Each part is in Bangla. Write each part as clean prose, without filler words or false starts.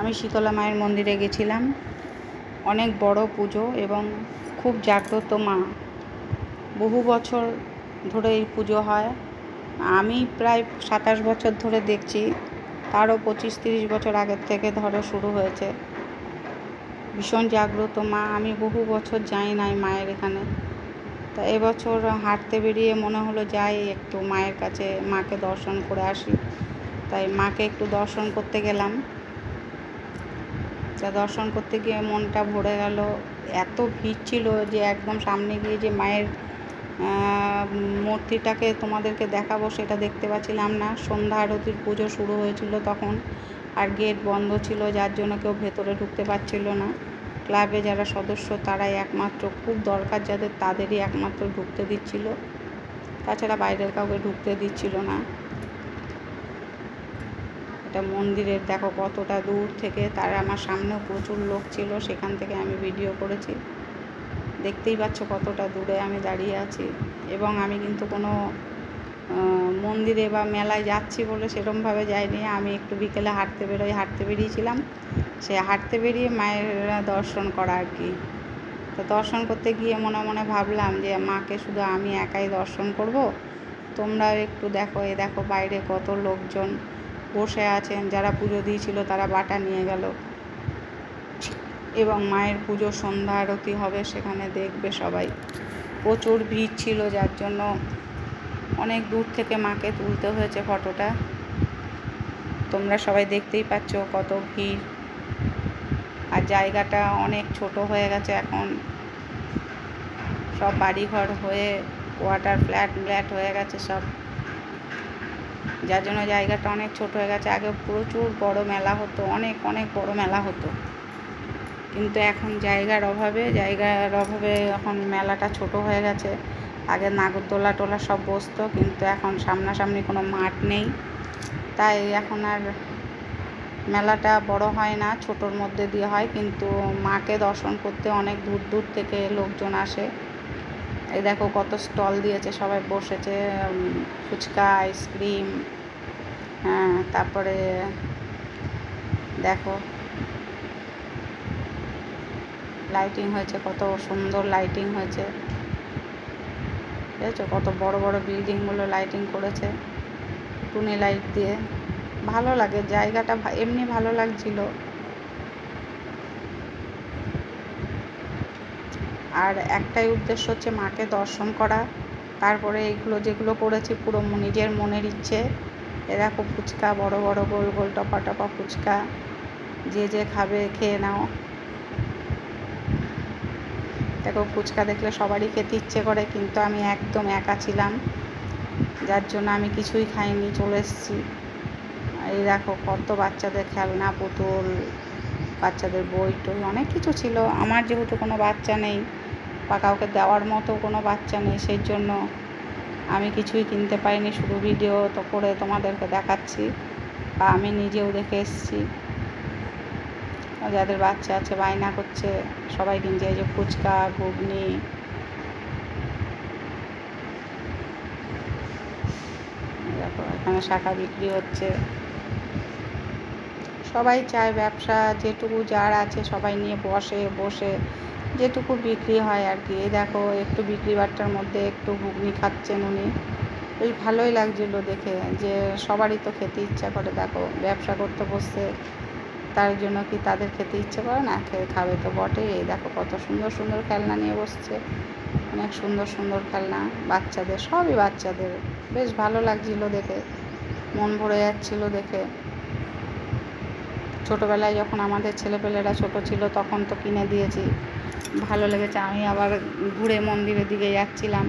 আমি শীতলা মায়ের মন্দিরে গেছিলাম। অনেক বড় পুজো এবং খুব জাগ্রত মা। বহু বছর ধরে এই পুজো হয়। আমি প্রায় 27 বছর ধরে দেখছি, তারও 25-30 বছর আগের থেকে ধরো শুরু হয়েছে। ভীষণ জাগ্রত মা। আমি বহু বছর যাই নাই মায়ের এখানে। তা এবছর হাঁটতে বেরিয়ে মনে হলো যাই একটু মায়ের কাছে, মাকে দর্শন করে আসি। তাই মাকে একটু দর্শন করতে গেলাম। তা দর্শন করতে গিয়ে মনটা ভরে গেল। এত ভিড় ছিল যে একদম সামনে গিয়ে যে মায়ের মূর্তিটাকে তোমাদেরকে দেখাবো সেটা দেখতে পাচ্ছিলাম না। সন্ধ্যা আরতির পুজো শুরু হয়েছিল তখন, আর গেট বন্ধ ছিল, যার জন্য কেউ ভেতরে ঢুকতে পারছিল না। ক্লাবে যারা সদস্য তারাই একমাত্র, খুব দরকার যাদের তাদেরই একমাত্র ঢুকতে দিচ্ছিল, তাছাড়া বাইরের কাউকে ঢুকতে দিচ্ছিল না। এটা মন্দিরের দেখো কতটা দূর থেকে, তার আমার সামনেও প্রচুর লোক ছিল, সেখান থেকে আমি ভিডিও করেছি। দেখতেই পাচ্ছ কতটা দূরে আমি দাঁড়িয়ে আছি। এবং আমি কিন্তু কোনো মন্দিরে বা মেলায় যাচ্ছি বলে সেরকমভাবে যাইনি। আমি একটু বিকেলে হাঁটতে বেরিয়েছিলাম। সে হাঁটতে বেরিয়ে মায়ের দর্শন করা আর কি। তো দর্শন করতে গিয়ে মনে মনে ভাবলাম যে মাকে শুধু আমি একাই দর্শন করব, তোমরাও একটু দেখো। দেখো বাইরে কত লোকজন বসে আছেন, যারা পুজো দিয়েছিল তারা বাটা নিয়ে গেল। এবং মায়ের পুজো সন্ধ্যা আরতি হবে, সেখানে দেখবে সবাই। প্রচুর ভিড় ছিল, যার জন্য অনেক দূর থেকে মাকে তুলতে হয়েছে ফটোটা। তোমরা সবাই দেখতেই পাচ্ছ কত ভিড়। আর জায়গাটা অনেক ছোট হয়ে গেছে এখন, সব বাড়িঘর হয়ে কোয়ার্টার ফ্ল্যাট হয়ে গেছে সব, যার জন্য জায়গাটা অনেক ছোট হয়ে গেছে। আগে প্রচুর বড় মেলা হতো, অনেক বড় মেলা হতো, কিন্তু এখন জায়গার অভাবে এখন মেলাটা ছোট হয়ে গেছে। আগে নাগরদোলা টোলা সব বসতো, কিন্তু এখন সামনাসামনি কোনো মাঠ নেই, তাই এখন আর মেলাটা বড় হয় না, ছোটোর মধ্যে দিয়ে হয়। কিন্তু মাকে দর্শন করতে অনেক দূর থেকে লোকজন আসে। এই দেখো কত স্টল দিয়েছে, সবাই বসেছে, ফুচকা, আইসক্রিম, হ্যাঁ, তারপরে দেখো লাইটিং হয়েছে, কত সুন্দর লাইটিং হয়েছে, বুঝেছো? কত বড় বড় বিল্ডিংগুলো লাইটিং করেছে টুনি লাইট দিয়ে। ভালো লাগে জায়গাটা, এমনি ভালো লাগছিল। আর একটাই উদ্দেশ্য হচ্ছে মাকে দর্শন করা। তারপরে এইগুলো যেগুলো করেছি পুরো নিজের মনের ইচ্ছে। দেখো ফুচকা, বড় বড় গোল গোল টপা ফুচকা, যে খাবে খেয়ে নাও। দেখো ফুচকা দেখলে সবারই খেতে ইচ্ছে করে, কিন্তু আমি একদম একা ছিলাম, যার জন্য আমি কিছুই খাইনি, চলে এসেছি। এই দেখো কত বাচ্চাদের খেলনা, পুতুল, বাচ্চাদের বই টই অনেক কিছু ছিল। আমার যেহেতু কোনো বাচ্চা নেই বা কাউকে দেওয়ার মতো কোনো বাচ্চা নেই, সেই জন্য আমি কিছুই কিনতে পারিনি, শুধু ভিডিও তো করে তোমাদেরকে দেখাচ্ছি, বা আমি নিজেও দেখে এসেছি। যাদের বাচ্চা আছে বায়না করছে, সবাই কিনছে। এই যে ফুচকা, ঘুগনি, দেখো এখানে শাখা বিক্রি হচ্ছে। সবাই চায় ব্যবসা, যেটুকু যার আছে সবাই নিয়ে বসে যেটুকু বিক্রি হয় আর কি। এই দেখো একটু বিক্রি বাট্টার মধ্যে একটু ঘুগনি খাচ্ছেন উনি, বেশ ভালোই লাগছিলো দেখে, যে সবারই তো খেতে ইচ্ছা করে। দেখো ব্যবসা করতে বসছে, তার জন্য কি তাদের খেতে ইচ্ছে করে না? খাবে তো বটেই। এই দেখো কত সুন্দর সুন্দর খেলনা নিয়ে বসছে, অনেক সুন্দর খেলনা বাচ্চাদের, সবই বাচ্চাদের। বেশ ভালো লাগছিলো দেখে, মন ভরে যাচ্ছিলো দেখে। ছোটোবেলায় যখন আমাদের ছেলেপেলেরা ছোটো ছিল তখন তো কিনে দিয়েছি, ভালো লেগেছে। আমি আবার ঘুরে মন্দিরের দিকে যাচ্ছিলাম,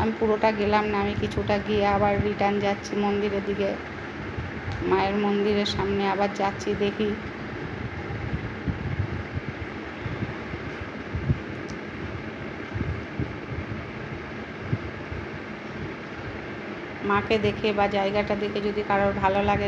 আমি পুরোটা গেলাম না, আমি কিছুটা গিয়ে আবার রিটার্ন যাচ্ছি মন্দিরের দিকে। মায়ের মন্দিরের সামনে আবার যাচ্ছি, দেখি মাকে দেখে বা জায়গাটা দেখে যদি কারোর ভালো লাগে